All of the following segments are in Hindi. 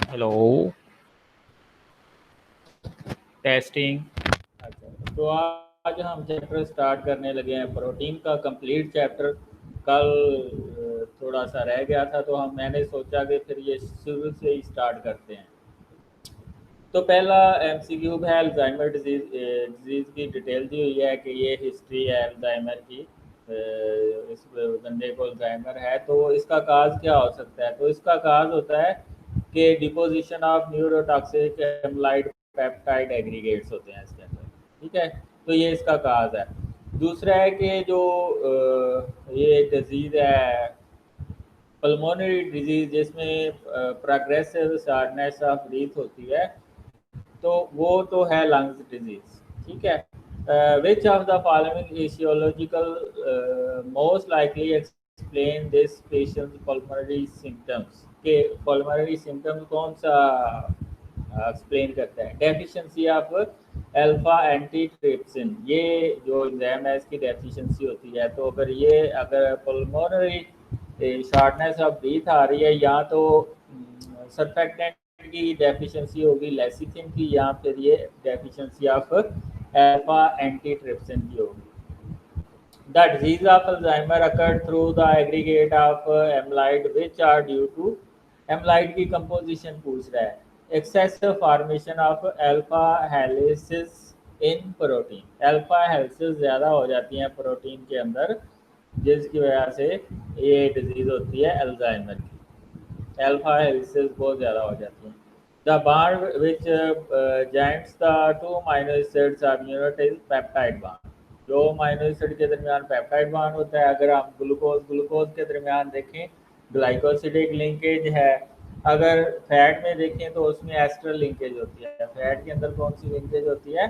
हेलो। टेस्टिंग। अच्छा, तो आज हम चैप्टर स्टार्ट करने लगे हैं प्रोटीन का कंप्लीट चैप्टर। कल थोड़ा सा रह गया था तो मैंने सोचा कि फिर ये शुरू से ही स्टार्ट करते हैं। तो पहला एमसीक्यू है अल्जाइमर डिजीज़ की डिटेल दी हुई है कि ये हिस्ट्री है अल्जाइमर की। इस बंदे को अल्जाइमर है तो इसका काज क्या हो सकता है। तो इसका काज होता है कि deposition of neurotoxic amyloid peptide aggregates होते हैं इसके अंदर। ठीक है, तो ये इसका काज है। दूसरा है कि जो ये डिजीज़ है पल्मोनरी डिजीज़ जिसमें प्रोग्रेसिव शार्टनेस ऑफ ब्रीथ होती है, तो वो तो है लंग्स डिजीज। ठीक है, विच ऑफ द फॉलोइंग इशियोलॉजिकल most likely explain this patient pulmonary symptoms के पल्मोनरी सिम्टम्स कौन सा एक्सप्लेन करता है। डेफिशिएंसी ऑफ अल्फा एंटीट्रिप्सिन, ये जो एंजाइम है इसकी डेफिशिएंसी होती है। तो अगर पल्मोनरी शार्टनेस ऑफ ब्रीथ आ रही है या तो सरफेक्टेंट की डेफिशिएंसी होगी लेसिथिन की, या फिर ये डेफिशिएंसी ऑफ अल्फा एंटीट्रिप्सिन की होगी। The disease of Alzheimer occurred through the aggregate of amyloid which are due to amyloid की composition पूछ रहा है। Excessive formation of alpha helices in protein, alpha helices ज़्यादा हो जाती हैं प्रोटीन के अंदर, जिसकी वजह से ये डिजीज़ होती है अल्जाइमर की। अल्फा हेलिसेस बहुत ज़्यादा हो जाती हैं। The bond which joints the two amino acids are न्यूरोटाइल पेप्टाइड बॉन्ड, दो अमीनो एसिड के दरमियान पेप्टाइड बॉन्ड होता है। अगर हम ग्लूकोज के दरमियान देखें ग्लाइकोसिडिक लिंकेज है। अगर फैट में देखें तो उसमें एस्टर लिंकेज होती है। फैट के अंदर कौन सी लिंकेज होती है?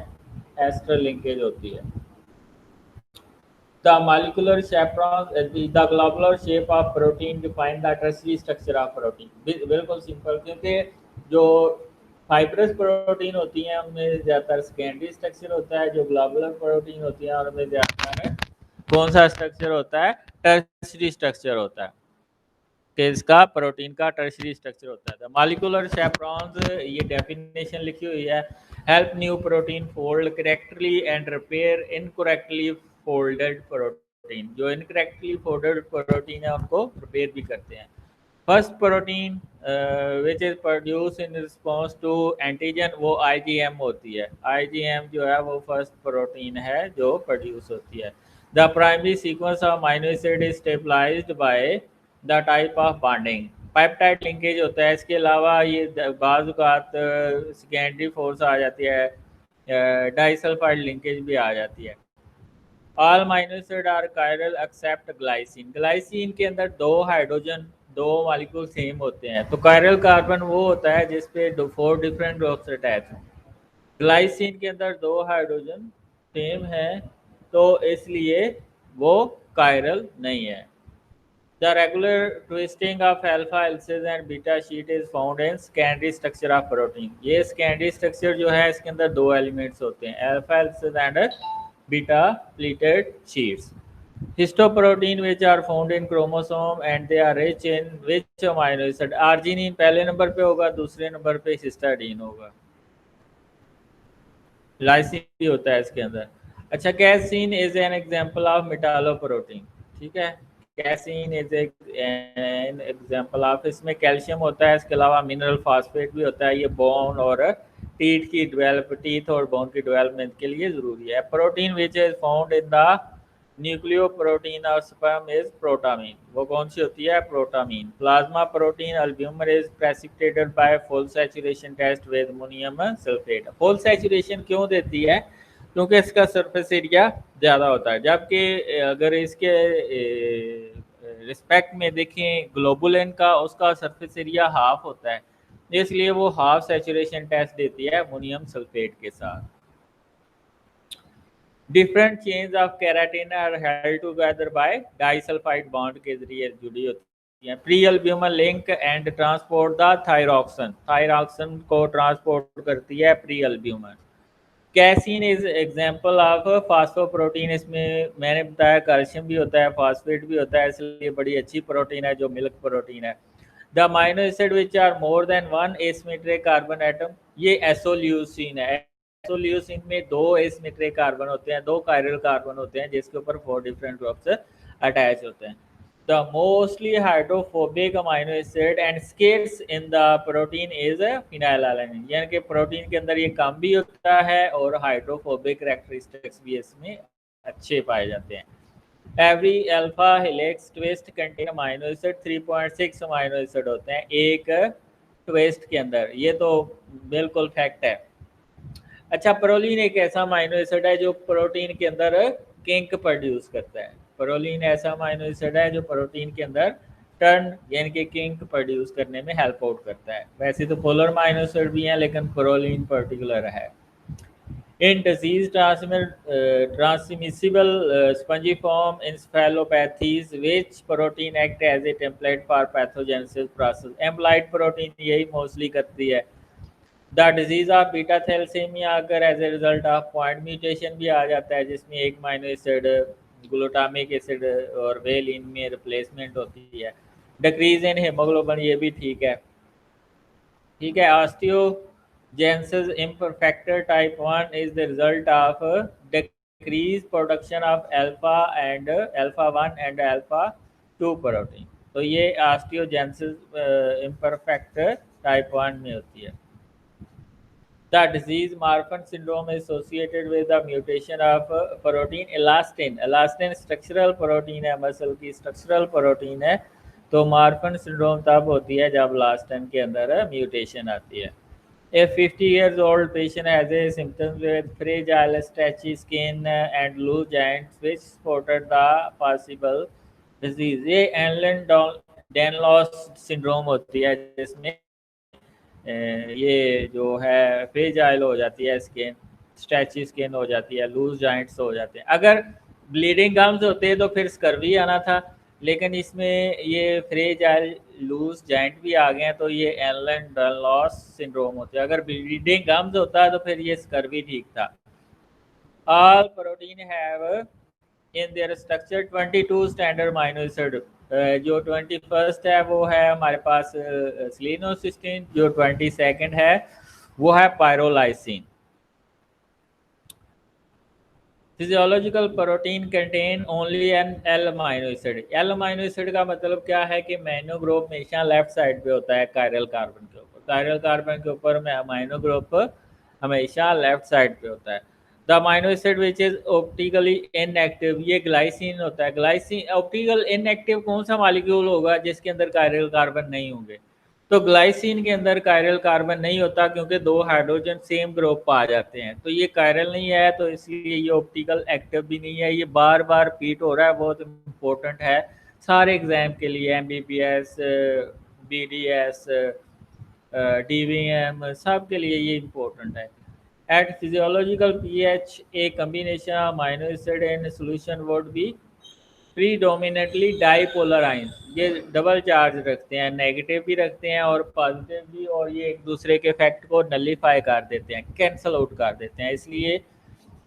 एस्टर लिंकेज होती है। The molecular chaperones, the globular shape of protein define the tertiary structure of protein। बिल्कुल सिंपल, क्योंकि जो फाइब्रस प्रोटीन होती हैं उनमें ज़्यादातर सेकेंडरी स्ट्रक्चर होता है, जो ग्लोबुलर प्रोटीन होती हैं उनमें ज़्यादातर कौन सा स्ट्रक्चर होता है? टर्शियरी स्ट्रक्चर होता है। कि इसका प्रोटीन का टर्शियरी स्ट्रक्चर होता है। मॉलिक्यूलर शेपरॉन्स, ये डेफिनेशन लिखी हुई है, help new protein fold correctly and repair incorrectly folded protein. जो इनकरेक्टली फोल्डेड प्रोटीन है उनको रिपेयर भी करते हैं। First protein which is produce in response to antigen, वो आईजीएम होती है। आईजीएम जो है वो फर्स्ट प्रोटीन है जो प्रोड्यूस होती है। The primary sequence of amino acid is stabilised by the type of bonding, peptide linkage होता है। इसके अलावा ये बाज़ सेकेंडरी फोर्स आ जाती है, डाइसल्फाइड लिंकेज भी आ जाती है। All amino acid are chiral except glycine, glycine के अंदर दो हाइड्रोजन, दो मॉलिक्यूल सेम होते हैं। तो कायरल कार्बन वो होता है जिसपे 4 डिफरेंट ग्रुप्स अटैच हों। ग्लाइसिन के अंदर दो हाइड्रोजन सेम है, तो इसलिए वो कायरल नहीं है। The regular twisting of alpha helices and beta sheet is found in secondary structure of protein। ये secondary structure जो है इसके अंदर दो elements होते हैं, alpha helices and beta pleated sheets। Histoprotein which are found in chromosome and they are rich in which amino acid? arginine पहले नंबर पे होगा, दूसरे नंबर पे हिस्टाडीन होगा। लाइसिन भी होता है इसके अंदर। अच्छा, casein is an example of metalloprotein. ठीक है, casein is an example of, इसमें कैल्शियम होता है, इसके अलावा मिनरल फास्फेट भी होता है। ये बोन और टीथ और बोन की डेवलपमेंट के लिए ज़रूरी है। Protein which is found in the nucleoprotein और स्पर्म इज प्रोटामीन, वो कौन सी होती है? Protamine. Plasma protein albumin is precipitated by full saturation test with ammonium sulphate. Full saturation क्यों देती है? क्योंकि इसका सरफेस एरिया ज़्यादा होता है। जबकि अगर इसके रिस्पेक्ट में देखें ग्लोबुलिन का, उसका सरफेस एरिया हाफ होता है, इसलिए वो हाफ सैचुरेशन टेस्ट देती है अमोनियम सल्फेट के साथ। Different chains of keratin are held together by disulphide bond के जरिए जुड़ी होती हैं। Prealbumin link and transport the thyroxine, thyroxine को ट्रांसपोर्ट करती है prealbumin. Casein is example of phosphoprotein, इसमें मैंने बताया कैल्शियम भी होता है, फास्फेट भी होता है, इसलिए बड़ी अच्छी प्रोटीन है जो मिल्क प्रोटीन है। The amino acid which are more than one asymmetric carbon atom, ये एसोल्यूसिन है। एसोल्यूसिन में 2 एसिमेट्रिक कार्बन होते हैं, 2 कायरल कार्बन होते हैं जिसके ऊपर 4 डिफरेंट ग्रुप्स अटैच होते हैं। The mostly hydrophobic amino acid and occurs in the protein is phenylalanine, यानी कि प्रोटीन के अंदर ये कम भी होता है और हाइड्रोफोबिक कैरेक्टरिस्टिक्स भी इसमें अच्छे पाए जाते हैं। Every alpha helix twist contain amino acid 3.6 amino acid होते हैं एक ट्विस्ट के अंदर, ये तो बिल्कुल फैक्ट है। अच्छा, प्रोलीन एक ऐसा अमाइनो एसिड है जो प्रोटीन के अंदर किंक प्रोड्यूस करता है। प्रोलीन ऐसा अमाइनो एसिड है जो प्रोटीन के अंदर टर्न यानी कि किंक प्रोड्यूस करने में हेल्प आउट करता है। वैसे तो पोलर अमाइनो एसिड भी हैं लेकिन प्रोलीन पर्टिकुलर है। In disease transmissible spongiform encephalopathies, which protein act as a template for pathogenesis process? Amyloid protein यही mostly करती है। The disease of beta thalassemia अगर as a result of point mutation भी आ जाता है जिसमें एक अमाइनो एसिड ग्लूटामिक एसिड और वेलिन में रिप्लेसमेंट होती है। डिक्रीज इन हेमोग्लोबिन, ये भी ठीक है। ठीक है, osteogenesis imperfecta type 1 is the result of decreased production of alpha 1 and alpha 2 protein। तो ये ऑस्टियोजेनेसिस इम्परफेक्टा टाइप 1 में होती है। The disease Marfan syndrome is associated with the mutation of protein elastin। elastin structural protein है, मसल की structural protein है, तो मार्फन सिंड्रोम तब होती है जब इलास्टिन के अंदर म्यूटेशन आती है। A 50 years old patient has a symptoms with fragile stretchy skin and loose joints which supported the possible disease। ये एलन डैनलॉस सिंड्रोम होती है जिसमें ये जो है फ्रेजाइल हो जाती है स्किन, स्ट्रेची स्किन हो जाती है, लूज जॉइंट्स हो जाते हैं। अगर ब्लीडिंग गम्स होते तो फिर स्कर्वी आना था, लेकिन इसमें ये फ्रेजाइल लूज जॉइंट भी आ गए हैं तो ये एलन डैनलॉस सिंड्रोम होते हैं। अगर ब्लीडिंग गम्स होता तो फिर ये स्कर्वी ठीक था। All protein have in their structure 22 standard amino acid. जो 21st है वो है हमारे पास स्लिनोसिस्टीन, जो 22nd है वो है pyrrolysine. Physiological protein contain only an L amino acid. L amino acid का मतलब क्या है कि अमाइनो ग्रुप हमेशा लेफ्ट साइड पे होता है कायरल कार्बन के ऊपर। कायरल कार्बन के ऊपर में अमाइनो ग्रुप हमेशा लेफ्ट साइड पे होता है। The amino acid which is optically inactive, ये ग्लाइसिन होता है। ग्लाइसिन ऑप्टिकल इनएक्टिव कौन सा मॉलिक्यूल होगा जिसके अंदर कायरल कार्बन नहीं होंगे? तो ग्लाइसिन के अंदर कायरल कार्बन नहीं होता क्योंकि 2 हाइड्रोजन सेम ग्रुप पर आ जाते हैं, तो ये कायरल नहीं है, तो इसलिए ये ऑप्टिकल एक्टिव भी नहीं है। ये बार बार रिपीट हो रहा है, बहुत इम्पोर्टेंट है सारे एग्जाम के लिए, MBBS, BDS, DVM, सब के लिए ये इम्पोर्टेंट है। At physiological pH a combination of amino acid in solution would be predominantly dipolar ion. ये डबल चार्ज रखते हैं, नेगेटिव भी रखते हैं और पॉजिटिव भी, और ये एक दूसरे के इफेक्ट को नलीफाई कर देते हैं, कैंसल आउट कर देते हैं। इसलिए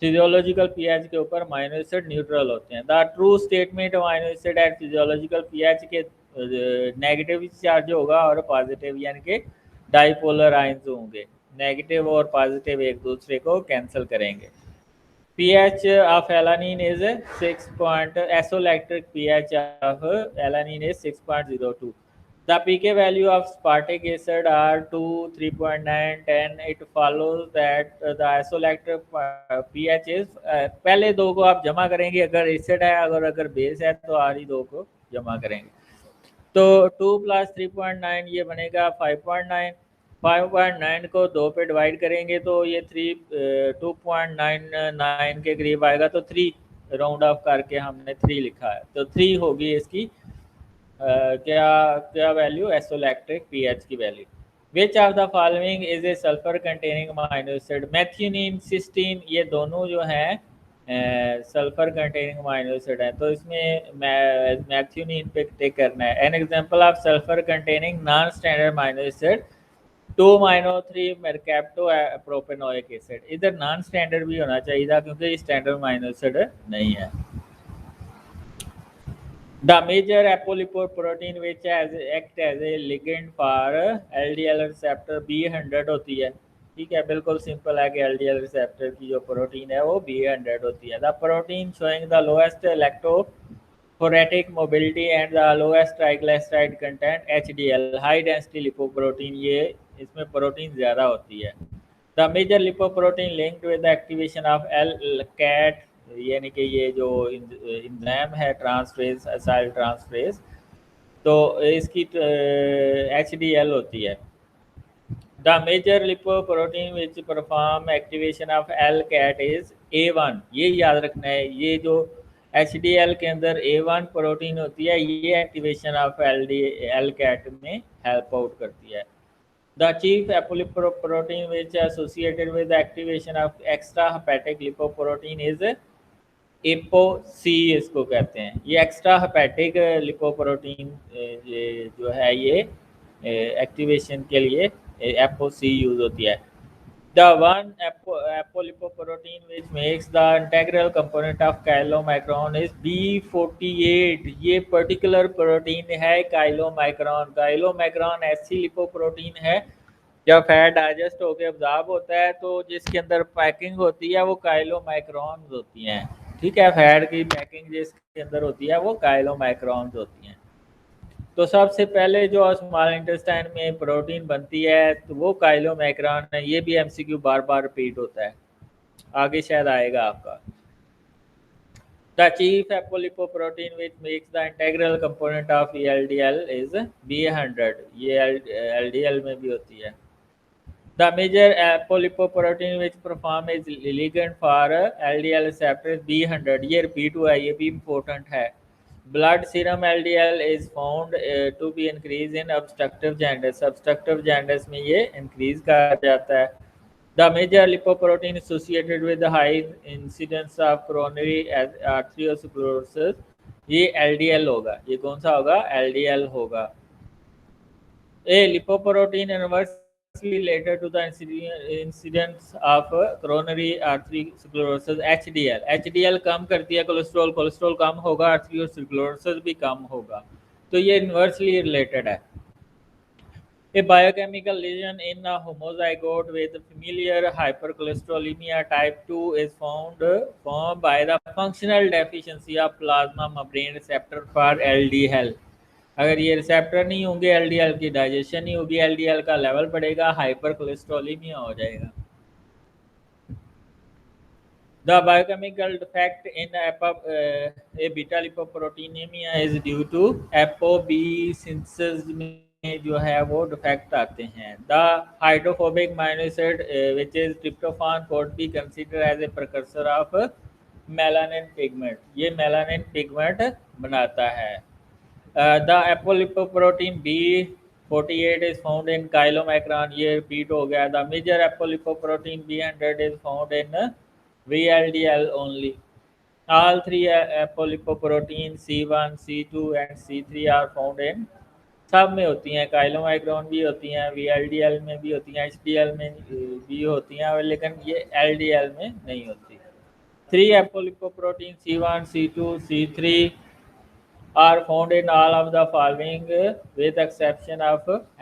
फिजियोलॉजिकल pH के ऊपर अमाइनो एसिड न्यूट्रल होते हैं। The true statement amino acid at physiological pH के नेगेटिव चार्ज होगा और पॉजिटिव यानी कि डाईपोलर आयन्स होंगे। नेगेटिव और पॉजिटिव एक दूसरे को कैंसिल करेंगे। pH of alanine is 6. Isoelectric pH of alanine is 6.02. The pK value of aspartic acid are 2, 3.9, 10. It follows that the isoelectric pH is पहले दो को आप जमा करेंगे, अगर एसिड है अगर बेस है तो आर ही दो को जमा करेंगे, तो 2 + 3.9 ये बनेगा 5.9। 5.9 को 2 पे डिवाइड करेंगे तो ये 2.99 के करीब आएगा, तो 3 राउंड ऑफ करके हमने 3 लिखा है, तो 3 होगी इसकी क्या वैल्यू, एसोलैक्ट्रिक pH की value. Which of the following is a sulphur containing amino acid? Methionine, cysteine, ये दोनों जो हैं सल्फर कंटेनिंग अमाइनो एसिड है, तो इसमें मैथ्यूनिन पे टिक करना है। An example of sulphur containing non standard amino acid 2-3 mercapto propanoic acid. इधर नॉन स्टैंडर्ड भी होना चाहिए था क्योंकि ये स्टैंडर्ड अमाइनो एसिड नहीं है। The major apolipoprotein which has act as a ligand for LDL receptor B100 होती है। ठीक है, बिल्कुल सिंपल है कि LDL receptor की जो प्रोटीन है वो B100 होती है। The protein showing the lowest electrophoretic mobility and the lowest triglyceride content HDL high density lipoprotein, ये इसमें प्रोटीन ज़्यादा होती है। The major lipoprotein linked with the activation of L-CAT, यानी कि ये जो इंजाइम है ट्रांसफेरेज असाइल ट्रांसफेरेज, तो इसकी HDL होती है। The major lipoprotein which perform activation of L-CAT is A1, ये याद रखना है, ये जो HDL के अंदर A1 प्रोटीन होती है ये एक्टिवेशन ऑफ L-CAT में हेल्प आउट करती है। The chief apolipoprotein which is associated with the activation of extrahepatic lipoprotein is ApoC, इसको कहते हैं। ये एक्स्ट्रा हेपेटिक लिपोप्रोटीन ये जो है ये एक्टिवेशन के लिए ApoC यूज होती है। The one apolipoprotein which makes the integral component of chylomicron is B48, ये पर्टिकुलर प्रोटीन है काइलोमाइक्रॉन। काइलोमाइक्रॉन ऐसी लिपोप्रोटीन है जब फैट डाइजेस्ट होकर अब्जॉर्ब होता है तो जिसके अंदर पैकिंग होती है वो काइलोमाइक्रॉन्स होती हैं। ठीक है, फैट की पैकिंग जिसके अंदर होती है वो काइलोमाइक्रॉन्स होती हैं। तो सबसे पहले जो स्मॉल इंटेस्टाइन में प्रोटीन बनती है तो वो काइलोमाइक्रॉन है। ये भी एमसीक्यू बार बार रिपीट होता है, आगे शायद आएगा आपका। The chief apolipoprotein which makes the integral component of LDL is B100, ये LDL में भी होती है। The major apolipoprotein which perform is ligand for LDL receptor is B100, ये रिपीट हुआ है, ये भी इम्पोर्टेंट है। Blood serum LDL is found to be increase in obstructive jaundice, obstructive jaundice में ये increase कहा जाता है। The major lipoprotein associated with the high incidence of coronary arteriosclerosis, ये LDL होगा। ये कौन सा होगा? LDL होगा। A lipoprotein inversely related to the incidence of coronary arteriosclerosis HDL, HDL कम करती है कोलेस्ट्रॉल, कोलेस्ट्रॉल कम होगा, आर्टेरियोस्क्लेरोसिस भी कम होगा, तो ये इन्वर्सली रिलेटेड है। A biochemical lesion in a homozygote with familial hypercholesterolemia type 2 is formed by the functional deficiency of plasma membrane receptor for LDL। अगर ये रिसेप्टर नहीं होंगे LDL की डाइजेशन नहीं होगी, LDL का लेवल बढ़ेगा, हाइपर कोलेस्ट्रोलीमिया हो जाएगा। The biochemical defect in a beta lipoproteinemia is due to ApoB synthesis में जो है वो डिफेक्ट आते हैं। The hydrophobic amino acid which is tryptophan could be considered as a precursor of melanin pigment, ये मेलानिन पिगमेंट बनाता है। The apolipoprotein B48 is found in chylomicron, ये रिपीट हो गया। The major apolipoprotein B100 is found in VLDL only. All three apolipoprotein C1, C2 and C3 are found in, सब में होती हैं, काइलोमाइक्रॉन भी होती हैं, VLDL में भी होती हैं, HDL में भी होती हैं, लेकिन ये LDL में नहीं होती। 3 apolipoprotein C1, C2, C3 are found in all of the following with exception of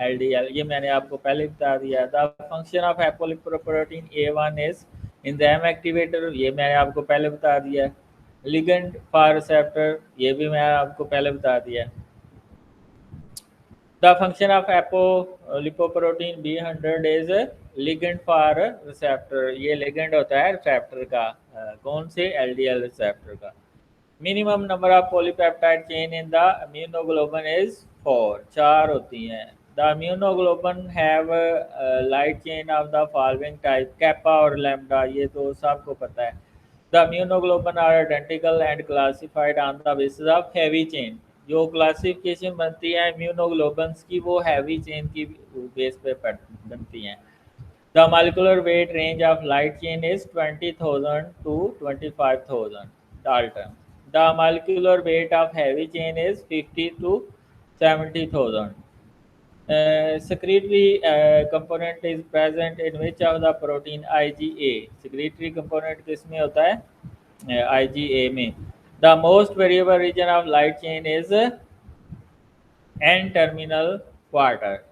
LDL, ये मैंने आपको पहले बता दिया। The function of apolipoprotein A1 is enzyme activator, ये मैंने आपको पहले बता दिया। ligand for receptor, ये भी मैंने आपको पहले बता दिया। The function of apolipoprotein B100 is ligand for receptor, ये ligand होता है receptor का, कौन से? LDL receptor का। Minimum number of polypeptide chain in the immunoglobulin is 4, 4 होती हैं। The immunoglobulin have a light chain of the following type, kappa और lambda, ये तो सबको पता है। The immunoglobulin are identical and classified on the basis of heavy chain, जो क्लासिफिकेशन बनती है immunoglobulins की वो heavy chain की बेस पे बनती हैं। The molecular weight range of light chain is 20,000 to 25,000 Dalton. The molecular weight of heavy chain is 50 to 70,000. Secretory component is present in which of the protein? IgA, secretory component किस में होता है? IgA में। The most variable region of light chain is N-terminal quarter.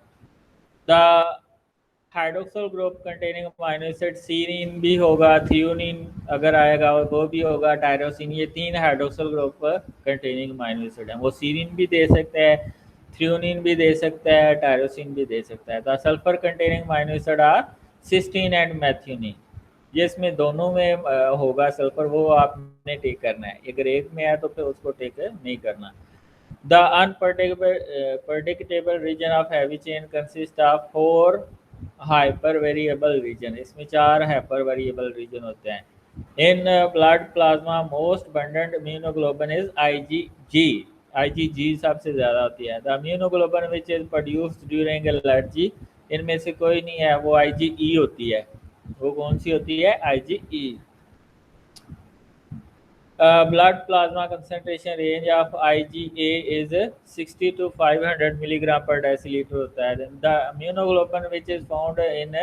The hydroxyl group containing amino acid serine भी होगा, थ्रियोनिन अगर आएगा वो भी होगा, टायरोसिन, ये तीन hydroxyl group containing amino acid हैं। वो सीरीन भी दे सकता है, थ्रियोनिन भी दे सकता है, टायरोसिन भी दे सकता है। The sulphur containing amino acid are cysteine and methionine. जिसमें दोनों में होगा सल्फर, वो आपने टेक करना है। अगर एक में है तो फिर उसको टेक नहीं करना। The unpredictable region of heavy chain consists of 4 hypervariable region. इसमें 4 hypervariable region होते हैं। In blood plasma, most abundant immunoglobulin is IgG. IgG सबसे ज़्यादा होती है। The immunoglobulin which is produced during allergy, इनमें से कोई नहीं है, वो IgE होती है। वो कौन सी होती है? IgE. Blood plasma concentration range of IgA is 60 to 500 milligram per deciliter होता है। The immunoglobulin which is found in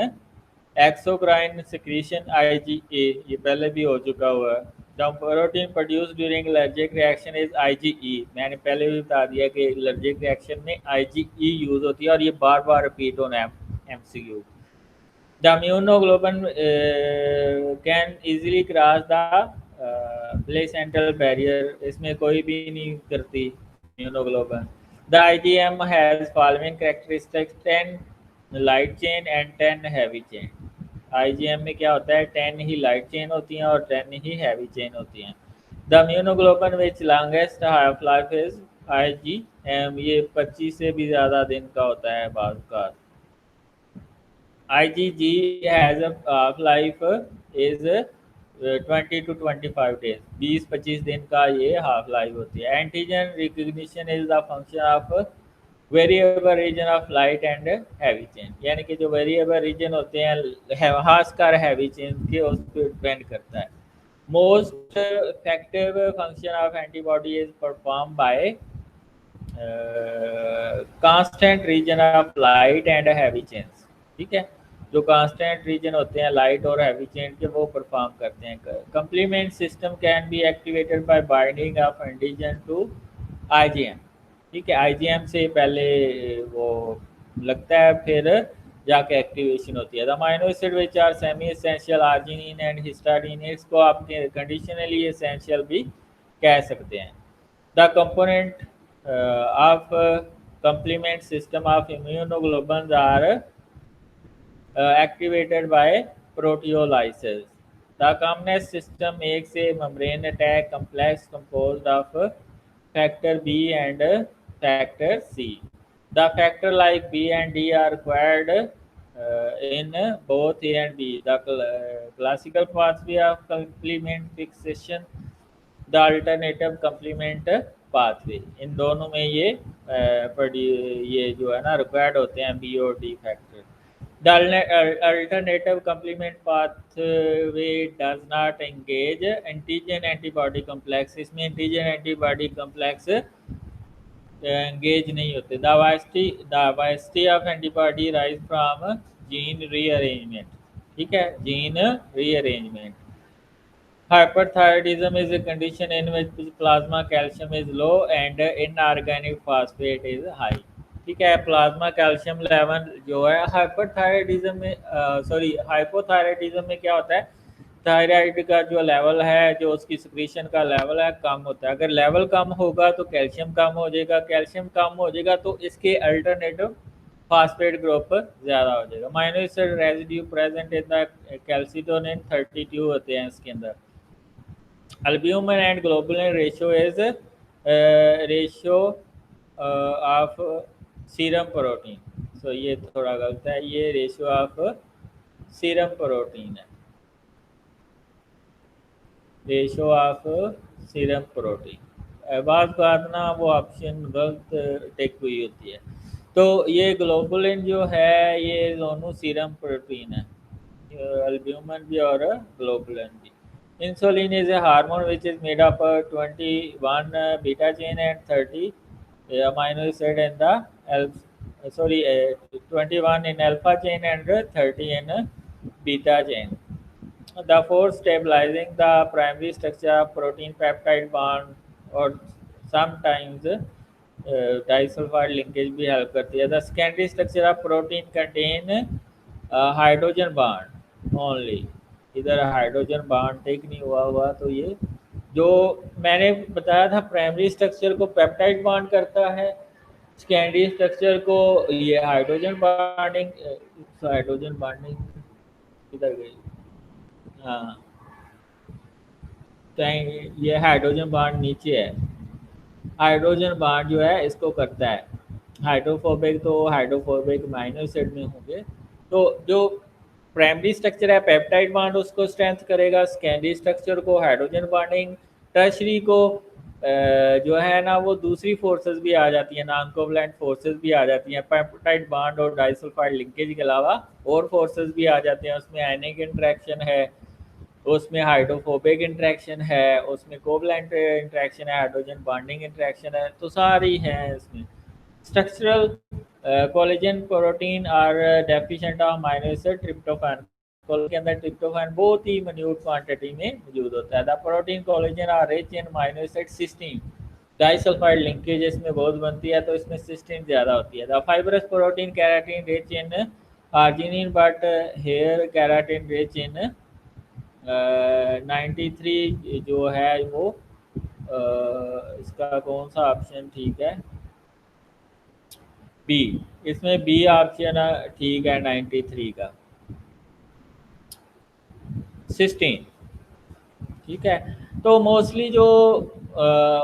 exocrine secretion IgA, ये पहले भी हो चुका हुआ है। The protein produced during allergic reaction is IgE. मैंने पहले भी बता दिया कि allergic reaction में IgE यूज होती है और ये बार बार रिपीट होना है MCQ. The immunoglobulin can easily cross the placental barrier. इसमें कोई भी नहीं करती immunoglobulin. The IgM has following characteristics: 10 light chain and 10 heavy chain. IgM में क्या होता है? 10 ही light chain होती हैं और 10 ही heavy chain होती हैं। The immunoglobulin which longest half life is IgM. ये 25 से भी ज़्यादा दिन का होता है बाज़ का। IgG has a half-life is 20 to 25 days. 20-25 दिन का ये हाफ लाइफ होती है। Antigen recognition is the function of variable region of light and heavy chain, यानी कि जो वेरिएबल रीजन होते हैं खासकर हैवी चेन के, उस पर डिपेंड करता है। Most effective function of antibody is perform by constant region of light and heavy chains. ठीक है, जो कांस्टेंट रीजन होते हैं लाइट और हैवी चेन के, वो परफॉर्म करते हैं। Complement system can be activated by binding of antigen to IgM. ठीक है, आईजीएम से पहले वो लगता है, फिर जाके एक्टिवेशन होती है। The amino acid which are semi essential arginine and histidine, इसको आप कंडीशनली एसेंशियल भी कह सकते हैं। The component of complement system of immunoglobulins are activated by proteolysis. The complement system makes a membrane attack complex composed of factor B and factor C. The factor like B and D are required in both A and B. The classical pathway of complement fixation, the alternative complement pathway, इन दोनों में ये जो है ना रिक्वायर्ड होते हैं बी और D factor. The alternative complement pathway does not engage antigen antibody complex, इसमें एंटीजन एंटीबॉडी कॉम्प्लेक्स एंगेज नहीं होते। The diversity of antibody rise from gene rearrangement. ठीक है, gene rearrangement. Hyperthyroidism is a condition in which plasma calcium is low and inorganic phosphate is high. ठीक है, प्लाज्मा कैल्शियम लेवल जो है हाइपरथायराइडिज्म में हाइपोथायराइडिज्म में क्या होता है, थायराइड का जो लेवल है, जो उसकी सिक्रीशन का लेवल है, कम होता है। अगर लेवल कम होगा तो कैल्शियम कम हो जाएगा, कैल्शियम कम हो जाएगा तो इसके अल्टरनेटिव फास्फेट ग्रुप ज़्यादा हो जाएगा। Amino acid residue present in the calcitonin 32 होते हैं इसके अंदर। Albumin and globulin ratio is ratio of serum protein. So ये थोड़ा गलत है, ये रेशियो ऑफ सीरम प्रोटीन है, रेशियो ऑफ सीरम प्रोटीन। बात ना वो ऑप्शन गलत टेक हुई होती है। तो ये ग्लोबुलिन जो है ये दोनों सीरम प्रोटीन है, अल्ब्यूमिन भी और ग्लोबुलिन भी। Insulin is a hormone which is made up of 21 beta chain and 30 amino acid in the 21 in alpha chain and 30 in beta chain. the force stabilizing the primary structure of protein peptide bond or sometimes disulfide linkage भी help करती है. The secondary structure of protein contain hydrogen bond only. इधर हाइड्रोजन बॉन्ड टेक नहीं हुआ तो ये जो मैंने बताया था प्राइमरी स्ट्रक्चर को पेप्टाइड बॉन्ड करता है, सेकेंडरी स्ट्रक्चर को ये हाइड्रोजन बॉन्डिंग किधर गई. हाँ, तो ये हाइड्रोजन बॉन्ड नीचे है. हाइड्रोजन बॉन्ड जो है इसको करता है. हाइड्रोफोबिक तो हाइड्रोफोबिक माइनर एसिड में होंगे. तो जो प्राइमरी स्ट्रक्चर है पेप्टाइड बॉन्ड उसको स्ट्रेंथ करेगा, सेकेंडरी स्ट्रक्चर को हाइड्रोजन बॉन्डिंग, टर्शरी को जो है ना वो दूसरी फोर्सेस भी आ जाती हैं, नॉन कोवलेंट फोर्सेस भी आ जाती हैं. पेप्टाइड बॉन्ड और डाइसल्फाइड लिंकेज के अलावा और फोर्सेस भी आ जाते हैं. उसमें आयनिक इंटरेक्शन है, उसमें हाइड्रोफोबिक इंटरेक्शन है, उसमें कोवलेंट इंटरेक्शन है, हाइड्रोजन बॉन्डिंग इंटरेक्शन है. तो सारी हैं इसमें. Structural collagen protein are deficient of amino acid tryptophan. Collagen के अंदर ट्रिप्टोफैन बहुत ही मिन्यूट क्वांटिटी में मौजूद होता है. The protein collagen are rich in amino acid cysteine. Disulphide linkage इसमें बहुत बनती है तो इसमें सिस्टीन ज़्यादा होती है. The fibrous protein keratin rich in arginine but here keratin rich in 93 जो है वो इसका कौन सा ऑप्शन ठीक है. बी. इसमें बी ऑप्शन ठीक है 93 का, सिस्टीन. ठीक है. तो मोस्टली जो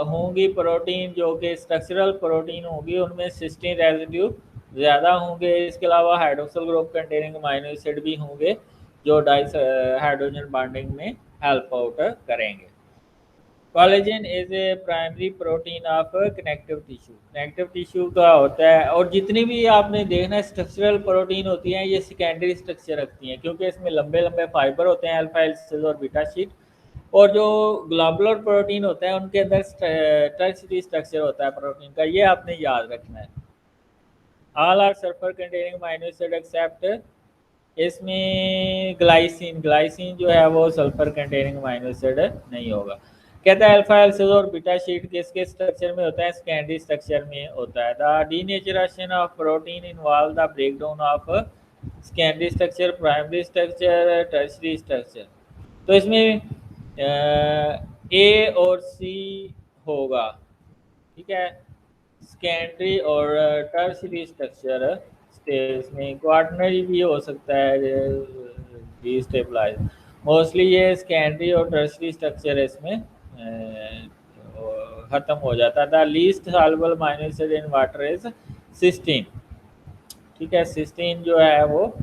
होंगी प्रोटीन जो कि स्ट्रक्चरल प्रोटीन होगी उनमें सिस्टीन रेजिड्यू ज़्यादा होंगे. इसके अलावा hydroxyl group containing amino acid भी होंगे जो डाइस हाइड्रोजन बॉन्डिंग में हेल्प आउट करेंगे. Collagen is a primary protein of connective tissue. Connective tissue का होता है और जितनी भी आपने देखना है स्ट्रक्चरल प्रोटीन होती हैं ये सेकेंडरी स्ट्रक्चर रखती हैं क्योंकि इसमें लंबे लंबे फाइबर होते हैं, अल्फा हेलिसेस और बीटा शीट. और जो ग्लोबुलर प्रोटीन होता है उनके अंदर टर्शियरी स्ट्रक्चर होता है प्रोटीन का, ये आपने याद रखना है. All are sulphur containing amino acid except, इसमें ग्लाइसिन जो है वो सल्फर कंटेनिंग अमीनो एसिड नहीं होगा. कहता है अल्फा हेलिसेस और बीटा शीट किसके स्ट्रक्चर में होता है, सेकेंडरी स्ट्रक्चर में होता है. The denaturation of protein involve the breakdown of secondary structure, primary structure, tertiary structure. तो इसमें ए और सी होगा. ठीक है. सेकेंडरी और टर्शियरी स्ट्रक्चर इसमें क्वार्टनरी भी हो सकता है डिस्टेबलाइज. मोस्टली ये सेकेंडरी और टर्शियरी स्ट्रक्चर इसमें ख़त्म हो जाता है. The least soluble amino acid in water is cysteine. ठीक है. सिस्टीन जो है वो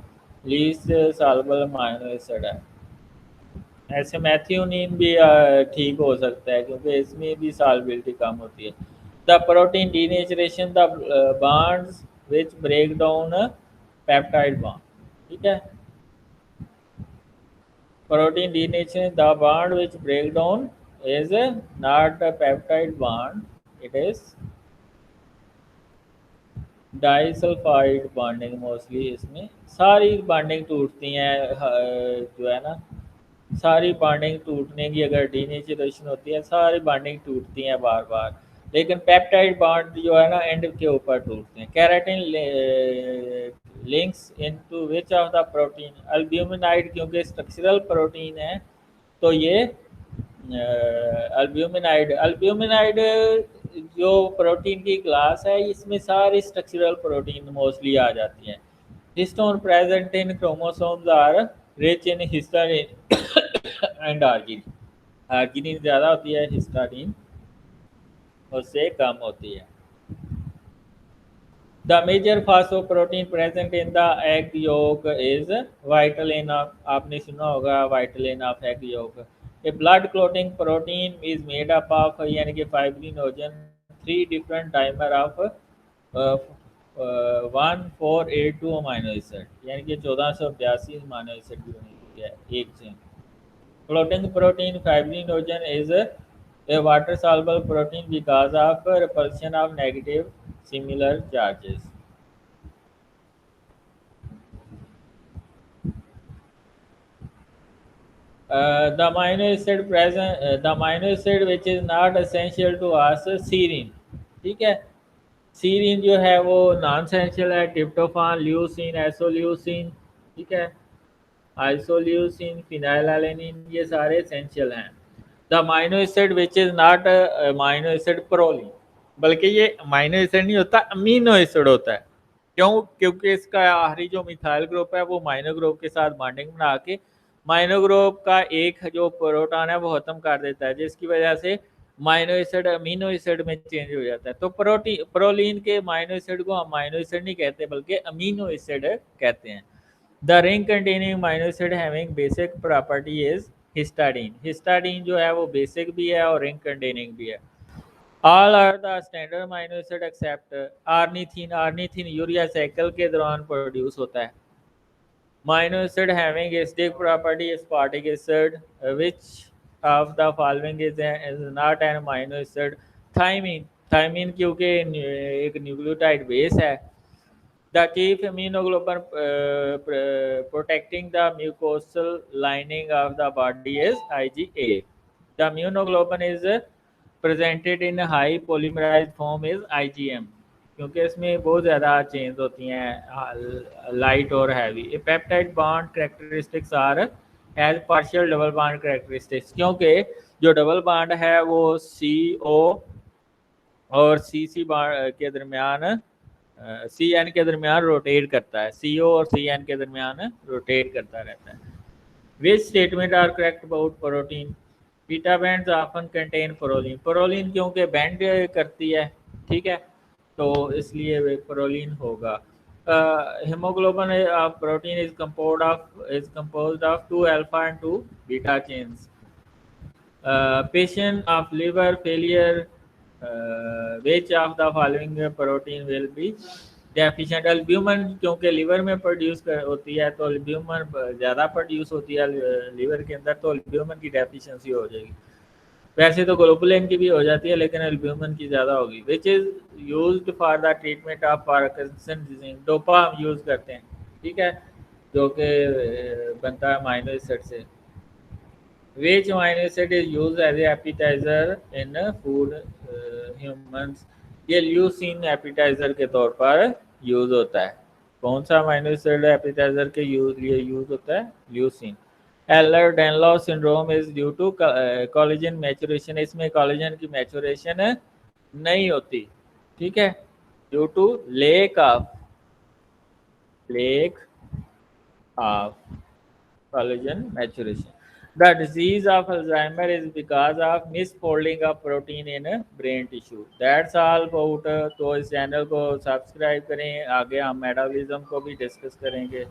लीस्ट सॉल्युबल अमीनो एसिड है. ऐसे मैथ्योनिन भी ठीक हो सकता है क्योंकि इसमें भी सॉल्युबिलिटी कम होती है. The protein denaturation the bonds which break down peptide bond. ठीक है. Protein denaturation the bond which break down is not a peptide bond, it is disulphide bonding. Mostly इसमें सारी बॉन्डिंग टूटती हैं जो है ना, सारी बॉन्डिंग टूटने की अगर डीनेचरेशन होती है सारी बॉन्डिंग टूटती हैं बार बार. लेकिन पेप्टाइड बॉन्ड जो है ना एंड के ऊपर टूटते हैं. Keratin links into which of the protein, albuminoid क्योंकि स्ट्रक्चरल प्रोटीन है तो ये अल्ब्यूमिनाइड जो प्रोटीन की क्लास है इसमें सारी स्ट्रक्चरल प्रोटीन मोस्टली आ जाती हैं. Histone present in chromosomes are rich in histidine and arginine. Arginine ज़्यादा होती है, हिस्टाडीन उससे कम होती है. The major phosphoprotein present in the egg yolk is vitellin of, आपने सुना होगा vitellin of egg yolk. A blood clotting protein is made up of यानी कि fibrinogen 3 different dimer of 1482 amino acid यानी कि 1482 अमीनो एसिड की बनी है एक चेन. Clotting protein fibrinogen is a water soluble protein because of repulsion of negative similar charges. The amino acid present, the amino acid which is not essential to us, serine. ठीक है, सीरीन जो है वो नॉन एसेंशियल है, ट्रिप्टोफान, ल्यूसीन, आइसोल्यूसिन, ठीक है, आइसोल्यूसिन, फिनाइलएलेनिन, ये सारे एसेंशियल हैं। The amino acid which is not amino acid proline, बल्कि ये अमाइनो एसिड नहीं होता, अमीनो एसिड होता है। क्यों? क्योंकि इसका आखिरी जो मिथाइल ग्रुप है वो माइनो ग्रुप के साथ बॉन्डिंग बना के माइनो ग्रुप का एक जो प्रोटॉन है वो खत्म कर देता है, जिसकी वजह से माइनो एसिड अमीनो एसिड में चेंज हो जाता है। तो प्रोलीन के माइनो एसिड को हम माइनो एसिड नहीं कहते बल्कि अमीनो एसिड कहते हैं। The ring containing amino acid having basic property is हिस्टाडीन। हिस्टाडीन जो है वो बेसिक भी है और रिंग कंटेनिंग भी है। All are the standard amino acid except ornithine. Ornithine urea cycle के दौरान प्रोड्यूस होता है। Amino acid having acidic property is aspartic acid. Which of the following is not an amino acid? Thymine. Thymine क्योंकि एक न्यूक्लियोटाइड बेस है। The chief immunoglobulin protecting the mucosal lining of the body is IgA. The immunoglobulin is presented in high polymerized form is IgM, क्योंकि इसमें बहुत ज़्यादा चेंज होती हैं, लाइट और heavy. Peptide bond characteristics are as partial double bond characteristics, क्योंकि जो डबल बॉन्ड है वो CO और CC के दरमियान CN के दरमियान रोटेट करता है, CO और CN के दरमियान रोटेट करता रहता है। Which statement are correct about protein? Beta bands often contain proline. Proline क्योंकि बैंड करती है, ठीक है, तो इसलिए वे प्रोलीन होगा। Haemoglobin protein is composed of 2 alpha and 2 beta chains. Patient of liver failure, which of the following protein will be deficient? Albumin क्योंकि लिवर में प्रोड्यूस होती है, तो एल्ब्यूमिन ज़्यादा प्रोड्यूस होती है लिवर के अंदर, तो एल्ब्यूमिन की डेफिशिएंसी हो जाएगी। वैसे तो ग्लोबुलिन की भी हो जाती है लेकिन एल्ब्यूमिन की ज़्यादा होगी। Which is used for the treatment of Parkinson disease. Dopa हम यूज़ करते हैं, ठीक है, जो कि बनता है अमाइनो एसिड से। Which amino acid is used as a appetizer in food humans? ये ल्यूसीन एपिटाइजर के तौर पर यूज होता है। कौन सा अमीनो एसिड एपिटाइजर के लिए यूज होता है? Leucine. Ehlers Danlos syndrome is due to collagen maturation. इसमें कोलेजन की मैचुरेशन नहीं होती, ठीक है, due to lack of collagen maturation. The disease of Alzheimer is because of misfolding of protein in brain tissue. That's all about। तो इस चैनल को सब्सक्राइब करें, आगे हम मेटाबॉलिज्म को भी डिस्कस करेंगे।